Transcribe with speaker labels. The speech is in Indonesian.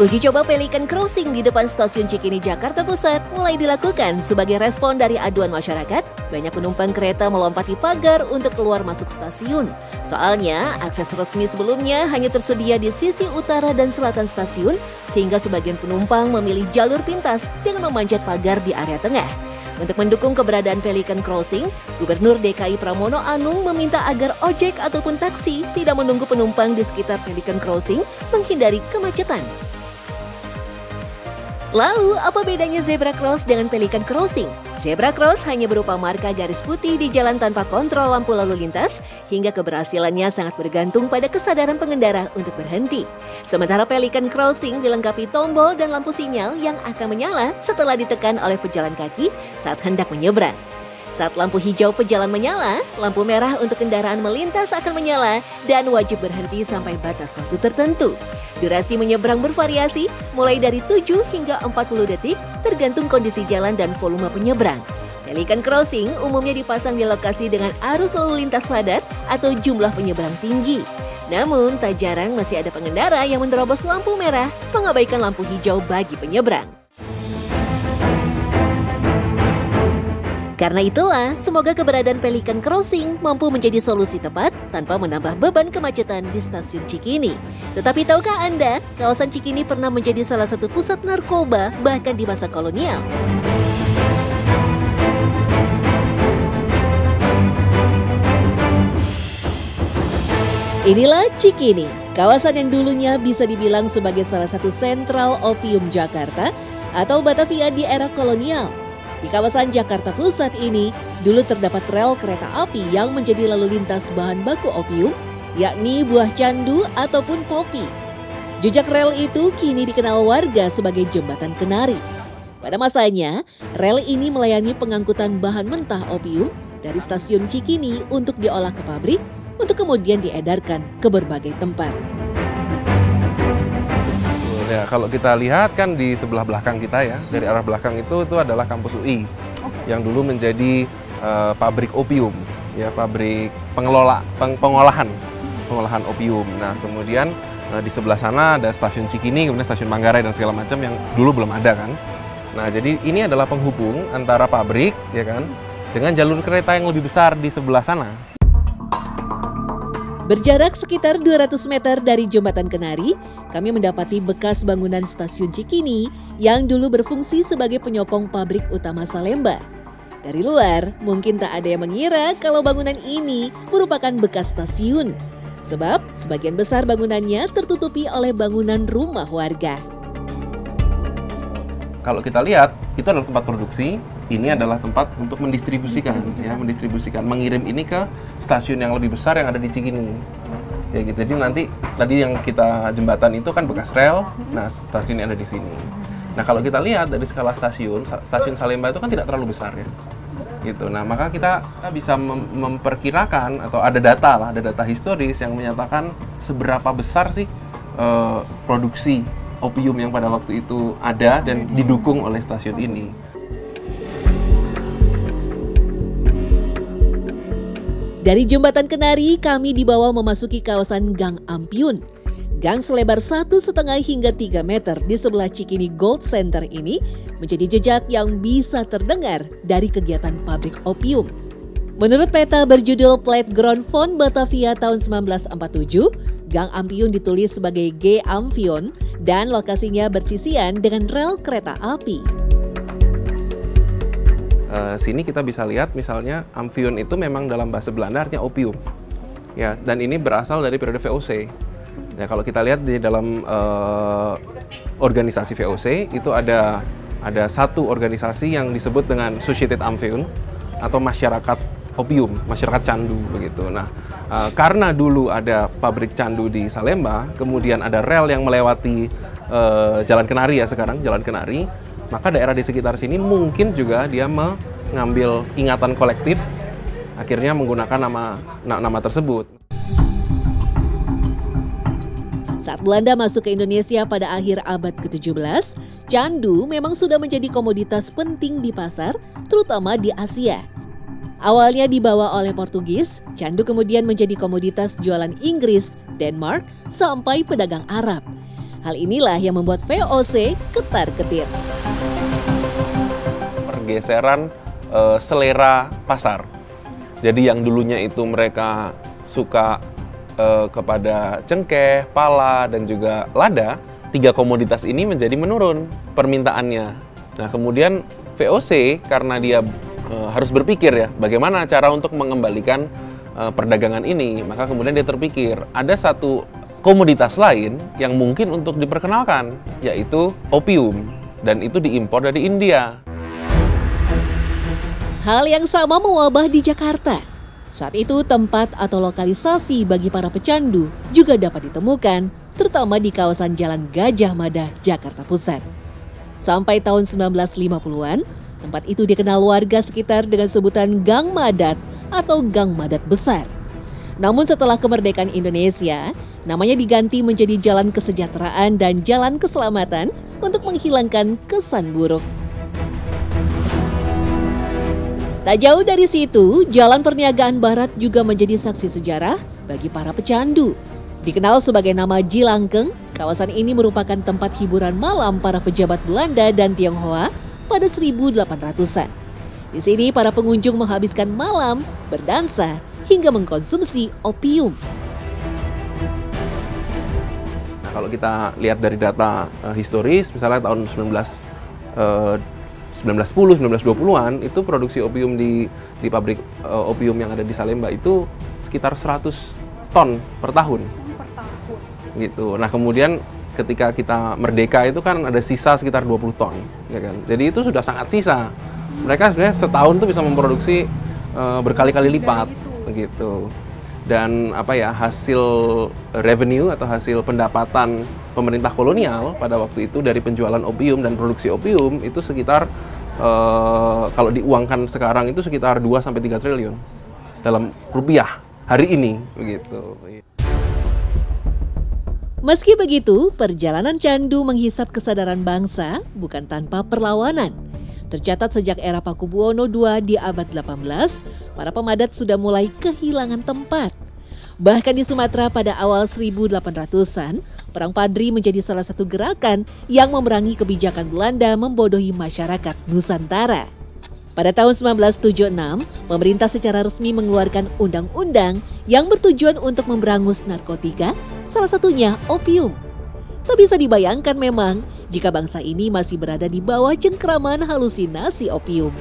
Speaker 1: Uji coba Pelikan Crossing di depan stasiun Cikini, Jakarta Pusat mulai dilakukan sebagai respon dari aduan masyarakat. Banyak penumpang kereta melompati pagar untuk keluar masuk stasiun. Soalnya, akses resmi sebelumnya hanya tersedia di sisi utara dan selatan stasiun, sehingga sebagian penumpang memilih jalur pintas dengan memanjat pagar di area tengah. Untuk mendukung keberadaan Pelikan Crossing, Gubernur DKI Pramono Anung meminta agar ojek ataupun taksi tidak menunggu penumpang di sekitar Pelikan Crossing menghindari kemacetan. Lalu, apa bedanya Zebra Cross dengan Pelikan Crossing? Zebra Cross hanya berupa marka garis putih di jalan tanpa kontrol lampu lalu lintas, hingga keberhasilannya sangat bergantung pada kesadaran pengendara untuk berhenti. Sementara Pelikan Crossing dilengkapi tombol dan lampu sinyal yang akan menyala setelah ditekan oleh pejalan kaki saat hendak menyeberang. Saat lampu hijau pejalan menyala, lampu merah untuk kendaraan melintas akan menyala dan wajib berhenti sampai batas waktu tertentu. Durasi menyeberang bervariasi mulai dari 7 hingga 40 detik tergantung kondisi jalan dan volume penyeberang. Pelikan Crossing umumnya dipasang di lokasi dengan arus lalu lintas padat atau jumlah penyeberang tinggi. Namun, tak jarang masih ada pengendara yang menerobos lampu merah, mengabaikan lampu hijau bagi penyeberang. Karena itulah, semoga keberadaan Pelikan Crossing mampu menjadi solusi tepat tanpa menambah beban kemacetan di stasiun Cikini. Tetapi tahukah Anda, kawasan Cikini pernah menjadi salah satu pusat narkoba bahkan di masa kolonial? Inilah Cikini, kawasan yang dulunya bisa dibilang sebagai salah satu sentral opium Jakarta atau Batavia di era kolonial. Di kawasan Jakarta Pusat ini, dulu terdapat rel kereta api yang menjadi lalu lintas bahan baku opium, yakni buah candu ataupun popi. Jejak rel itu kini dikenal warga sebagai Jembatan Kenari. Pada masanya, rel ini melayani pengangkutan bahan mentah opium dari stasiun Cikini untuk diolah ke pabrik, untuk kemudian diedarkan ke berbagai tempat.
Speaker 2: Ya, kalau kita lihat kan di sebelah belakang kita ya, dari arah belakang itu adalah kampus UI yang dulu menjadi pabrik opium, ya pabrik pengolahan opium. Nah, kemudian di sebelah sana ada stasiun Cikini, kemudian stasiun Manggarai dan segala macam yang dulu belum ada kan. Nah, jadi ini adalah penghubung antara pabrik ya kan dengan jalur kereta yang lebih besar di sebelah sana.
Speaker 1: Berjarak sekitar 200 meter dari Jembatan Kenari, kami mendapati bekas bangunan stasiun Cikini yang dulu berfungsi sebagai penyokong pabrik utama Salemba. Dari luar, mungkin tak ada yang mengira kalau bangunan ini merupakan bekas stasiun. Sebab sebagian besar bangunannya tertutupi oleh bangunan rumah warga.
Speaker 2: Kalau kita lihat, itu adalah tempat produksi, ini adalah tempat untuk mendistribusikan. Mengirim ini ke stasiun yang lebih besar yang ada di Cikini. Ya gitu. Jadi nanti tadi yang kita jembatan itu kan bekas rel, nah stasiunnya ada di sini. Nah kalau kita lihat dari skala stasiun Salemba itu kan tidak terlalu besar ya. Gitu. Nah maka kita bisa memperkirakan atau ada data historis yang menyatakan seberapa besar sih produksi opium yang pada waktu itu ada dan didukung oleh stasiun ini.
Speaker 1: Dari Jembatan Kenari, kami dibawa memasuki kawasan Gang Ampiun. Gang selebar 1,5 hingga 3 meter di sebelah Cikini Gold Center ini menjadi jejak yang bisa terdengar dari kegiatan pabrik opium. Menurut peta berjudul Plate Ground Font Batavia tahun 1947, Gang Ampiun ditulis sebagai G. Amfion dan lokasinya bersisian dengan rel kereta api.
Speaker 2: Sini kita bisa lihat misalnya Amfion itu memang dalam bahasa Belanda artinya opium. Ya, dan ini berasal dari periode VOC. Ya, kalau kita lihat di dalam organisasi VOC itu ada satu organisasi yang disebut dengan Société Amfion atau masyarakat opium, masyarakat candu begitu. Nah, karena dulu ada pabrik candu di Salemba, kemudian ada rel yang melewati Jalan Kenari ya sekarang, Jalan Kenari, maka daerah di sekitar sini mungkin juga dia mengambil ingatan kolektif, akhirnya menggunakan nama tersebut.
Speaker 1: Saat Belanda masuk ke Indonesia pada akhir abad ke-17, candu memang sudah menjadi komoditas penting di pasar, terutama di Asia. Awalnya dibawa oleh Portugis, candu kemudian menjadi komoditas jualan Inggris, Denmark, sampai pedagang Arab. Hal inilah yang membuat VOC ketar-ketir.
Speaker 2: Pergeseran selera pasar. Jadi yang dulunya itu mereka suka kepada cengkeh, pala, dan juga lada, 3 komoditas ini menjadi menurun permintaannya. Nah, kemudian VOC karena dia harus berpikir ya, bagaimana cara untuk mengembalikan perdagangan ini, maka kemudian dia terpikir ada satu komoditas lain yang mungkin untuk diperkenalkan, yaitu opium, dan itu diimpor dari India.
Speaker 1: Hal yang sama mewabah di Jakarta. Saat itu tempat atau lokalisasi bagi para pecandu juga dapat ditemukan, terutama di kawasan Jalan Gajah Mada, Jakarta Pusat. Sampai tahun 1950-an, tempat itu dikenal warga sekitar dengan sebutan Gang Madat atau Gang Madat Besar. Namun setelah kemerdekaan Indonesia, namanya diganti menjadi Jalan Kesejahteraan dan Jalan Keselamatan untuk menghilangkan kesan buruk. Tak jauh dari situ, Jalan Perniagaan Barat juga menjadi saksi sejarah bagi para pecandu. Dikenal sebagai nama Jilangkeng, kawasan ini merupakan tempat hiburan malam para pejabat Belanda dan Tionghoa pada 1800-an. Di sini para pengunjung menghabiskan malam, berdansa, hingga mengkonsumsi opium.
Speaker 2: Nah, kalau kita lihat dari data historis, misalnya tahun 1910, 1920-an, itu produksi opium di pabrik opium yang ada di Salemba itu sekitar 100 ton per tahun. Gitu. Nah, kemudian ketika kita merdeka itu kan ada sisa sekitar 20 ton, ya kan? Jadi itu sudah sangat sisa. Mereka sebenarnya setahun tuh bisa memproduksi berkali-kali lipat, begitu. Dan hasil revenue atau hasil pendapatan pemerintah kolonial pada waktu itu dari penjualan opium dan produksi opium itu sekitar kalau diuangkan sekarang itu sekitar 2-3 triliun dalam rupiah hari ini, begitu.
Speaker 1: Meski begitu, perjalanan candu menghisap kesadaran bangsa bukan tanpa perlawanan. Tercatat sejak era Pakubuwono II di abad 18, para pemadat sudah mulai kehilangan tempat. Bahkan di Sumatera pada awal 1800-an, Perang Padri menjadi salah satu gerakan yang memerangi kebijakan Belanda membodohi masyarakat Nusantara. Pada tahun 1976, pemerintah secara resmi mengeluarkan undang-undang yang bertujuan untuk memberangus narkotika, salah satunya opium. Tak bisa dibayangkan memang jika bangsa ini masih berada di bawah cengkraman halusinasi opium.